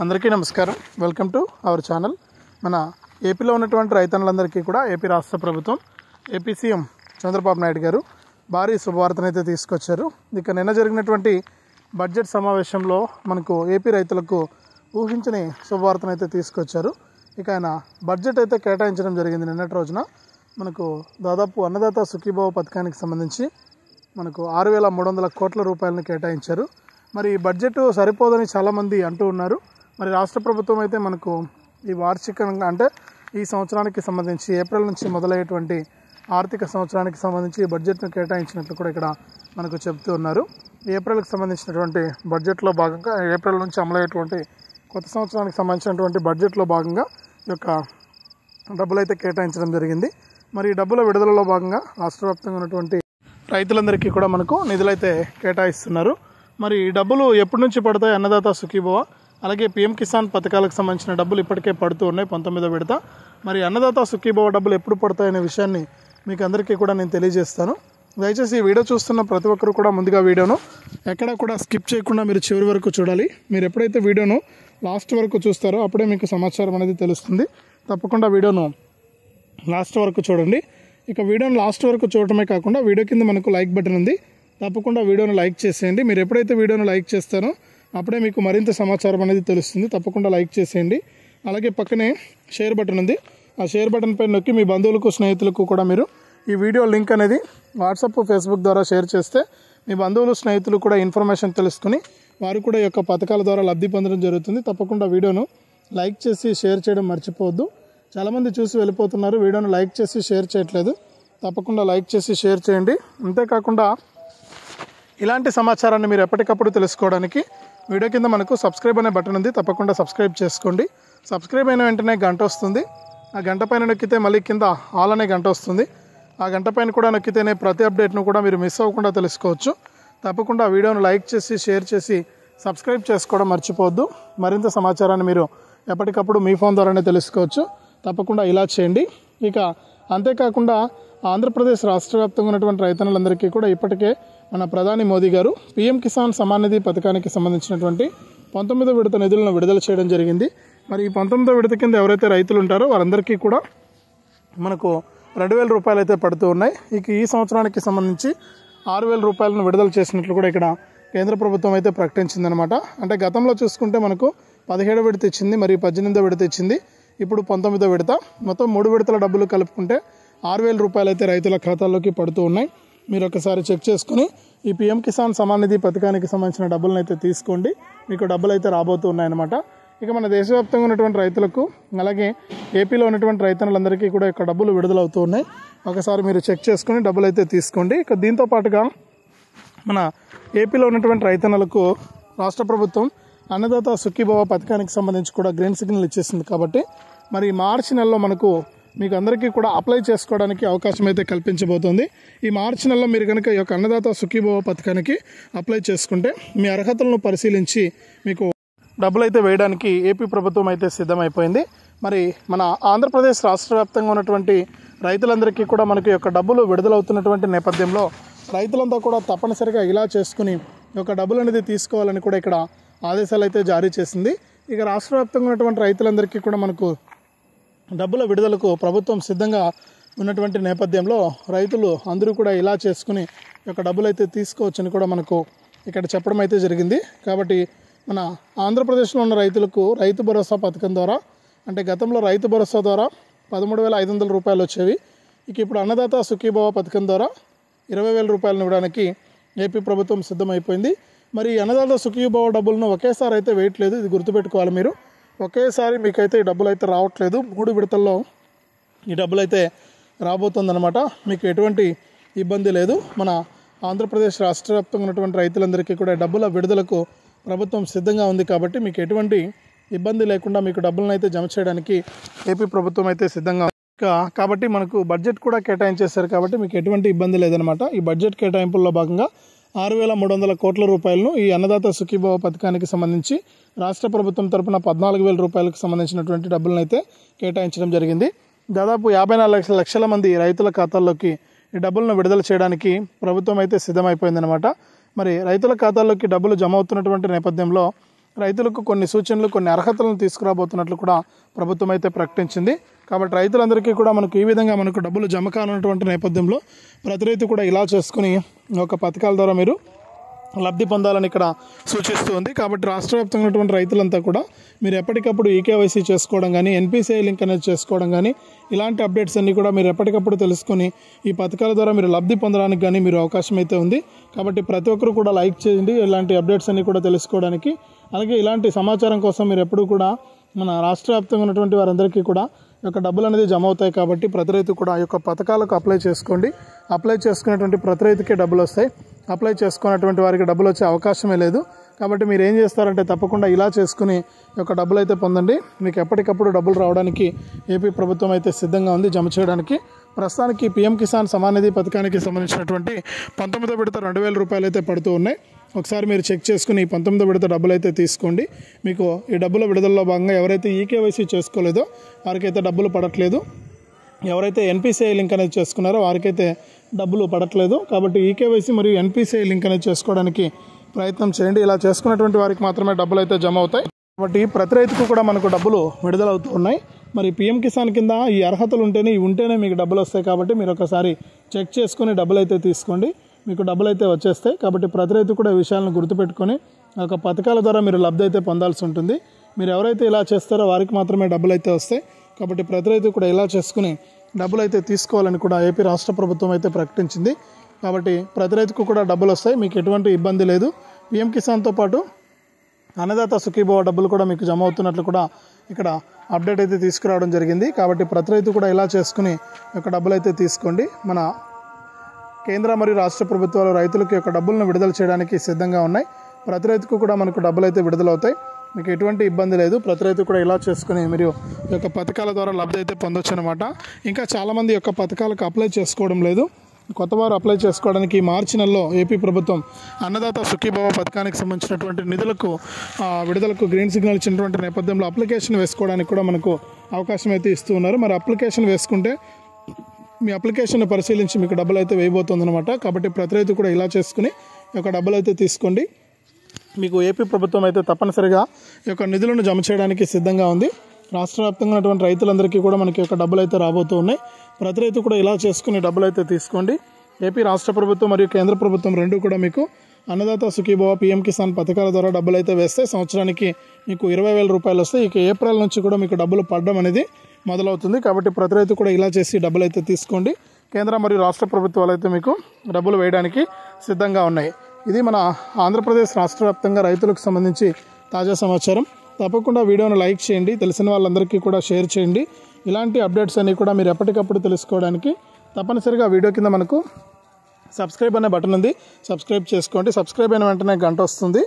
అందరికీ నమస్కారం. Welcome to our channel. మన ఏపీలో ఉన్నటువంటి రైతన్నలందరికీ కూడా ఏపీ రాష్ట్ర ప్రభుత్వం ఏపీ సీఎం చంద్రబాబు నాయుడు గారు భారీ శుభవార్తను అయితే తీసుకొచ్చారు. ఇక నిన్న జరిగినటువంటి బడ్జెట్ సమావేశంలో మనకు ఏపీ రైతులకు ఊహించని శుభవార్తను అయితే తీసుకొచ్చారు. ఇక ఆయన బడ్జెట్ అయితే కేటాయించడం జరిగింది. నిన్నటి రోజున మనకు దాదాపు అన్నదాత సుఖీభవ పథకానికి సంబంధించి మనకు 6,300 కోట్ల రూపాయలను కేటాయించారు. మరి ఈ బడ్జెట్ సరిపోదని చాలామంది అంటూ ఉన్నారు. మరి రాష్ట్ర ప్రభుత్వం అయితే మనకు ఈ వార్షికంగా అంటే ఈ సంవత్సరానికి సంబంధించి ఏప్రిల్ నుంచి మొదలయ్యేటువంటి ఆర్థిక సంవత్సరానికి సంబంధించి ఈ బడ్జెట్ను కేటాయించినట్లు కూడా ఇక్కడ మనకు చెప్తూ ఉన్నారు. ఏప్రిల్కి సంబంధించినటువంటి బడ్జెట్లో భాగంగా ఏప్రిల్ నుంచి అమలయ్యేటువంటి కొత్త సంవత్సరానికి సంబంధించినటువంటి బడ్జెట్లో భాగంగా ఈ యొక్క డబ్బులు అయితే కేటాయించడం జరిగింది. మరి ఈ డబ్బుల విడుదలలో భాగంగా రాష్ట్ర వ్యాప్తంగా ఉన్నటువంటి రైతులందరికీ కూడా మనకు నిధులైతే కేటాయిస్తున్నారు. మరి ఈ డబ్బులు ఎప్పటి నుంచి పడతాయి? అన్నదాత సుఖీభవ అలాగే పీఎం కిసాన్ పథకాలకు సంబంధించిన డబ్బులు ఇప్పటికే పడుతూ ఉన్నాయి 19వ విడత. మరి అన్నదాత సుఖీభవ డబ్బులు ఎప్పుడు పడతాయనే విషయాన్ని మీకు అందరికీ కూడా నేను తెలియజేస్తాను. దయచేసి ఈ వీడియో చూస్తున్న ప్రతి ఒక్కరు కూడా ముందుగా వీడియోను ఎక్కడా కూడా స్కిప్ చేయకుండా మీరు చివరి వరకు చూడాలి. మీరు ఎప్పుడైతే వీడియోను లాస్ట్ వరకు చూస్తారో అప్పుడే మీకు సమాచారం అనేది తెలుస్తుంది. తప్పకుండా వీడియోను లాస్ట్ వరకు చూడండి. ఇక వీడియోను లాస్ట్ వరకు చూడటమే కాకుండా వీడియో కింద మనకు లైక్ బటన్ ఉంది. తప్పకుండా వీడియోను లైక్ చేసేయండి. మీరు ఎప్పుడైతే వీడియోను లైక్ చేస్తారో అప్పుడే మీకు మరింత సమాచారం అనేది తెలుస్తుంది. తప్పకుండా లైక్ చేసేయండి. అలాగే పక్కనే షేర్ బటన్ ఉంది. ఆ షేర్ బటన్ పైన నొక్కి మీ బంధువులకు స్నేహితులకు కూడా మీరు ఈ వీడియో లింక్ అనేది వాట్సాప్ ఫేస్బుక్ ద్వారా షేర్ చేస్తే మీ బంధువులు స్నేహితులు కూడా ఇన్ఫర్మేషన్ తెలుసుకుని వారు కూడా ఈ యొక్క పథకాల ద్వారా లబ్ధి పొందడం జరుగుతుంది. తప్పకుండా వీడియోను లైక్ చేసి షేర్ చేయడం మర్చిపోవద్దు. చాలామంది చూసి వెళ్ళిపోతున్నారు, వీడియోను లైక్ చేసి షేర్ చేయట్లేదు. తప్పకుండా లైక్ చేసి షేర్ చేయండి. అంతేకాకుండా ఇలాంటి సమాచారాన్ని మీరు ఎప్పటికప్పుడు తెలుసుకోవడానికి వీడియో కింద మనకు సబ్స్క్రైబ్ అనే బటన్ ఉంది. తప్పకుండా సబ్స్క్రైబ్ చేసుకోండి. సబ్స్క్రైబ్ అయిన వెంటనే గంట వస్తుంది. ఆ గంట పైన నొక్కితే మళ్ళీ కింద ఆల్ అనే గంట వస్తుంది. ఆ గంట పైన కూడా నొక్కితేనే ప్రతి అప్డేట్ను కూడా మీరు మిస్ అవ్వకుండా తెలుసుకోవచ్చు. తప్పకుండా వీడియోను లైక్ చేసి షేర్ చేసి సబ్స్క్రైబ్ చేసుకోవడం మర్చిపోవద్దు. మరింత సమాచారాన్ని మీరు ఎప్పటికప్పుడు మీ ఫోన్ ద్వారానే తెలుసుకోవచ్చు. తప్పకుండా ఇలా చేయండి. ఇక అంతేకాకుండా ఆంధ్రప్రదేశ్ రాష్ట్ర వ్యాప్తంగా ఉన్నటువంటి రైతన్నులందరికీ కూడా ఇప్పటికే మన ప్రధాని మోదీ గారు పీఎం కిసాన్ సమ్మాన్ నిధి పథకానికి సంబంధించినటువంటి 19వ విడత నిధులను విడుదల చేయడం జరిగింది. మరి ఈ 19వ విడత కింద ఎవరైతే రైతులు ఉంటారో వారందరికీ కూడా మనకు 2,000 రూపాయలు అయితే పడుతూ ఉన్నాయి. ఇక ఈ సంవత్సరానికి సంబంధించి 6,000 రూపాయలను విడుదల చేసినట్లు కూడా ఇక్కడ కేంద్ర ప్రభుత్వం అయితే ప్రకటించిందనమాట. అంటే గతంలో చూసుకుంటే మనకు 17వ విడత ఇచ్చింది, మరి 18వ విడత ఇచ్చింది, ఇప్పుడు 19వ విడత. మొత్తం 3 విడతల డబ్బులు కలుపుకుంటే 6,000 రూపాయలు అయితే రైతుల ఖాతాల్లోకి పడుతూ ఉన్నాయి. మీరు ఒకసారి చెక్ చేసుకుని ఈ పీఎం కిసాన్ సమ్మాన్ నిధి పథకానికి సంబంధించిన డబ్బులను అయితే తీసుకోండి. మీకు డబ్బులు అయితే రాబోతూ ఉన్నాయన్నమాట. ఇక మన దేశవ్యాప్తంగా ఉన్నటువంటి రైతులకు అలాగే ఏపీలో ఉన్నటువంటి రైతన్నులందరికీ కూడా ఇక డబ్బులు విడుదలవుతూ ఉన్నాయి. ఒకసారి మీరు చెక్ చేసుకుని డబ్బులు అయితే తీసుకోండి. ఇక దీంతో పాటుగా మన ఏపీలో ఉన్నటువంటి రైతన్నులకు రాష్ట్ర ప్రభుత్వం అన్నదాత సుఖీభవ పథకానికి సంబంధించి కూడా గ్రీన్ సిగ్నల్ ఇచ్చేసింది. కాబట్టి మరి మార్చి నెలలో మనకు మీకు అందరికీ కూడా అప్లై చేసుకోవడానికి అవకాశం అయితే కల్పించబోతోంది. ఈ మార్చి నెలలో మీరు కనుక ఈ యొక్క అన్నదాత సుఖీభవ పథకానికి అప్లై చేసుకుంటే మీ అర్హతలను పరిశీలించి మీకు డబ్బులు అయితే వేయడానికి ఏపీ ప్రభుత్వం అయితే సిద్ధమైపోయింది. మరి మన ఆంధ్రప్రదేశ్ రాష్ట్ర వ్యాప్తంగా ఉన్నటువంటి రైతులందరికీ కూడా మనకి యొక్క డబ్బులు విడుదలవుతున్నటువంటి నేపథ్యంలో రైతులంతా కూడా తప్పనిసరిగా ఇలా చేసుకుని ఈ యొక్క డబ్బులు అనేది తీసుకోవాలని కూడా ఇక్కడ ఆదేశాలు అయితే జారీ చేసింది. ఇక రాష్ట్ర వ్యాప్తంగా ఉన్నటువంటి రైతులందరికీ కూడా మనకు డబ్బుల విడుదలకు ప్రభుత్వం సిద్ధంగా ఉన్నటువంటి నేపథ్యంలో రైతులు అందరూ కూడా ఇలా చేసుకుని ఈ యొక్క డబ్బులు అయితే తీసుకోవచ్చని కూడా మనకు ఇక్కడ చెప్పడం అయితే జరిగింది. కాబట్టి మన ఆంధ్రప్రదేశ్లో ఉన్న రైతులకు రైతు భరోసా పథకం ద్వారా అంటే గతంలో రైతు భరోసా ద్వారా 13,500 రూపాయలు వచ్చేవి. ఇక ఇప్పుడు అన్నదాత సుఖీభవ పథకం ద్వారా 20,000 రూపాయలను ఇవ్వడానికి ఏపీ ప్రభుత్వం సిద్ధమైపోయింది. మరి అన్నదాత సుఖీభవ డబ్బులను ఒకేసారి అయితే వేయట్లేదు, ఇది గుర్తుపెట్టుకోవాలి మీరు. ఒకేసారి మీకైతే ఈ డబ్బులు అయితే రావట్లేదు, 3 విడతల్లో ఈ డబ్బులు అయితే రాబోతుందన్నమాట. మీకు ఎటువంటి ఇబ్బంది లేదు. మన ఆంధ్రప్రదేశ్ రాష్ట్ర వ్యాప్తంగా ఉన్నటువంటి రైతులందరికీ కూడా డబ్బుల విడుదలకు ప్రభుత్వం సిద్ధంగా ఉంది. కాబట్టి మీకు ఎటువంటి ఇబ్బంది లేకుండా మీకు డబ్బులను అయితే జమ చేయడానికి ఏపీ ప్రభుత్వం అయితే సిద్ధంగా ఉంది. కాబట్టి మనకు బడ్జెట్ కూడా కేటాయించేశారు కాబట్టి మీకు ఎటువంటి ఇబ్బంది లేదనమాట. ఈ బడ్జెట్ కేటాయింపుల్లో భాగంగా 6,300 కోట్ల రూపాయలను ఈ అన్నదాత సుఖీభవ పథకానికి సంబంధించి రాష్ట్ర ప్రభుత్వం తరపున 14,000 రూపాయలకు సంబంధించినటువంటి డబ్బులను అయితే కేటాయించడం జరిగింది. దాదాపు 54 లక్షల మంది రైతుల ఖాతాల్లోకి ఈ డబ్బులను విడుదల చేయడానికి ప్రభుత్వం అయితే సిద్ధమైపోయిందనమాట. మరి రైతుల ఖాతాల్లోకి డబ్బులు జమ అవుతున్నటువంటి నేపథ్యంలో రైతులకు కొన్ని సూచనలు, కొన్ని అర్హతలను తీసుకురాబోతున్నట్లు కూడా ప్రభుత్వం అయితే ప్రకటించింది. కాబట్టి రైతులందరికీ కూడా మనకు ఈ విధంగా మనకు డబ్బులు జమ కానున్నటువంటి నేపథ్యంలో ప్రతి రైతు కూడా ఇలా చేసుకుని ఒక పథకాల ద్వారా మీరు లబ్ధి పొందాలని ఇక్కడ సూచిస్తూ ఉంది. కాబట్టి రాష్ట్ర వ్యాప్తంగా ఉన్నటువంటి రైతులంతా కూడా మీరు ఎప్పటికప్పుడు ఈకేవైసీ చేసుకోవడం కానీ, ఎన్పిసిఐ లింక్ అనేది చేసుకోవడం కానీ, ఇలాంటి అప్డేట్స్ అన్నీ కూడా మీరు ఎప్పటికప్పుడు తెలుసుకొని ఈ పథకాల ద్వారా మీరు లబ్ధి పొందడానికి కానీ మీరు అవకాశం అయితే ఉంది. కాబట్టి ప్రతి ఒక్కరు కూడా లైక్ చేయండి ఇలాంటి అప్డేట్స్ అన్నీ కూడా తెలుసుకోవడానికి. అలాగే ఇలాంటి సమాచారం కోసం మీరు ఎప్పుడు కూడా మన రాష్ట్ర వ్యాప్తంగా ఉన్నటువంటి వారందరికీ కూడా ఈ యొక్క డబ్బులు అనేది జమ అవుతాయి. కాబట్టి ప్రతి రైతు కూడా ఈ యొక్క పథకాలకు అప్లై చేసుకోండి. అప్లై చేసుకునేటువంటి ప్రతి రైతుకే డబ్బులు వస్తాయి. అప్లై చేసుకున్నటువంటి వారికి డబ్బులు వచ్చే అవకాశమే లేదు. కాబట్టి మీరు ఏం చేస్తారంటే తప్పకుండా ఇలా చేసుకుని ఈ యొక్క డబ్బులు అయితే పొందండి. మీకు ఎప్పటికప్పుడు డబ్బులు రావడానికి ఏపీ ప్రభుత్వం అయితే సిద్ధంగా ఉంది జమ చేయడానికి. ప్రస్తుతానికి పీఎం కిసాన్ సమాన్ నిధి పథకానికి సంబంధించినటువంటి 19వ విడత 2,000 రూపాయలు అయితే పడుతూ ఉన్నాయి. ఒకసారి మీరు చెక్ చేసుకుని 19వ విడత డబ్బులు అయితే తీసుకోండి. మీకు ఈ డబ్బుల విడుదలలో భాగంగా ఎవరైతే ఈకేవైసీ చేసుకోలేదో వారికైతే డబ్బులు పడట్లేదు. ఎవరైతే ఎన్పిసిఐ లింక్ అనేది చేసుకున్నారో వారికైతే డబ్బులు పడట్లేదు. కాబట్టి ఈకేవైసీ మరియు ఎన్పిసిఐ లింక్ అనేది చేసుకోవడానికి ప్రయత్నం చేయండి. ఇలా చేసుకున్నటువంటి వారికి మాత్రమే డబ్బులు అయితే జమ అవుతాయి. కాబట్టి ప్రతి రైతుకు కూడా మనకు డబ్బులు విడుదలవుతూ ఉన్నాయి. మరి పీఎం కిసాన్ కింద ఈ అర్హతలు ఉంటేనే మీకు డబ్బులు వస్తాయి. కాబట్టి మీరు ఒకసారి చెక్ చేసుకుని డబ్బులు అయితే తీసుకోండి. మీకు డబ్బులు అయితే వచ్చేస్తాయి. కాబట్టి ప్రతి రైతు కూడా ఈ విషయాలను గుర్తుపెట్టుకొని ఒక పథకాల ద్వారా మీరు లబ్ధి అయితే పొందాల్సి ఉంటుంది. మీరు ఎవరైతే ఇలా చేస్తారో వారికి మాత్రమే డబ్బులు అయితే వస్తాయి. కాబట్టి ప్రతి రైతు కూడా ఇలా చేసుకుని డబ్బులు అయితే తీసుకోవాలని కూడా ఏపీ రాష్ట్ర ప్రభుత్వం అయితే ప్రకటించింది. కాబట్టి ప్రతి రైతుకు కూడా డబ్బులు వస్తాయి. మీకు ఎటువంటి ఇబ్బంది లేదు. పీఎం కిసాన్తో పాటు అన్నదాత సుఖీభవ డబ్బులు కూడా మీకు జమ అవుతున్నట్లు కూడా ఇక్కడ అప్డేట్ అయితే తీసుకురావడం జరిగింది. కాబట్టి ప్రతి రైతు కూడా ఇలా చేసుకుని ఒక డబ్బులు అయితే తీసుకోండి. మన కేంద్ర మరియు రాష్ట్ర ప్రభుత్వాలు రైతులకు యొక్క డబ్బులను విడుదల చేయడానికి సిద్ధంగా ఉన్నాయి. ప్రతి రైతుకు కూడా మనకు డబ్బులు అయితే విడుదలవుతాయి. మీకు ఎటువంటి ఇబ్బంది లేదు. ప్రతి రైతు కూడా ఇలా చేసుకుని మీరు ఈ యొక్క పథకాల ద్వారా లబ్ధి అయితే పొందొచ్చు అనమాట. ఇంకా చాలామంది యొక్క పథకాలకు అప్లై చేసుకోవడం లేదు. కొత్తవారు అప్లై చేసుకోవడానికి మార్చి నెలలో ఏపీ ప్రభుత్వం అన్నదాత సుఖీభవ పథకానికి సంబంధించినటువంటి నిధులకు విడుదలకు గ్రీన్ సిగ్నల్ ఇచ్చినటువంటి నేపథ్యంలో అప్లికేషన్ వేసుకోవడానికి కూడా మనకు అవకాశం అయితే ఇస్తూ ఉన్నారు. మరి అప్లికేషన్ వేసుకుంటే మీ అప్లికేషన్ పరిశీలించి మీకు డబ్బులు అయితే వేయబోతుందన్నమాట. కాబట్టి ప్రతి రైతు కూడా ఇలా చేసుకుని ఈ యొక్క డబ్బులు అయితే తీసుకోండి. మీకు ఏపీ ప్రభుత్వం అయితే తప్పనిసరిగా ఈ యొక్క నిధులను జమ చేయడానికి సిద్ధంగా ఉంది. రాష్ట్ర వ్యాప్తంగా ఉన్నటువంటి రైతులందరికీ కూడా మనకి యొక్క డబ్బులు అయితే రాబోతూ ఉన్నాయి. ప్రతి రైతు కూడా ఇలా చేసుకుని డబ్బులు అయితే తీసుకోండి. ఏపీ రాష్ట్ర ప్రభుత్వం మరియు కేంద్ర ప్రభుత్వం రెండూ కూడా మీకు అన్నదాత సుఖీభవ పీఎం కిసాన్ పథకాల ద్వారా డబ్బులు అయితే వేస్తే సంవత్సరానికి మీకు 20,000 రూపాయలు వస్తాయి. ఇక ఏప్రిల్ నుంచి కూడా మీకు డబ్బులు పడడం అనేది మొదలవుతుంది. కాబట్టి ప్రతి రైతు కూడా ఇలా చేసి డబ్బులు అయితే తీసుకోండి. కేంద్ర మరియు రాష్ట్ర ప్రభుత్వాలు అయితే మీకు డబ్బులు వేయడానికి సిద్ధంగా ఉన్నాయి. ఇది మన ఆంధ్రప్రదేశ్ రాష్ట్ర వ్యాప్తంగా రైతులకు సంబంధించి తాజా సమాచారం. తప్పకుండా వీడియోను లైక్ చేయండి. తెలిసిన వాళ్ళందరికీ కూడా షేర్ చేయండి. ఇలాంటి అప్డేట్స్ అన్నీ కూడా మీరు ఎప్పటికప్పుడు తెలుసుకోవడానికి తప్పనిసరిగా వీడియో కింద మనకు సబ్స్క్రైబ్ అనే బటన్ ఉంది. సబ్స్క్రైబ్ చేసుకోండి. సబ్స్క్రైబ్ అయిన వెంటనే గంట వస్తుంది.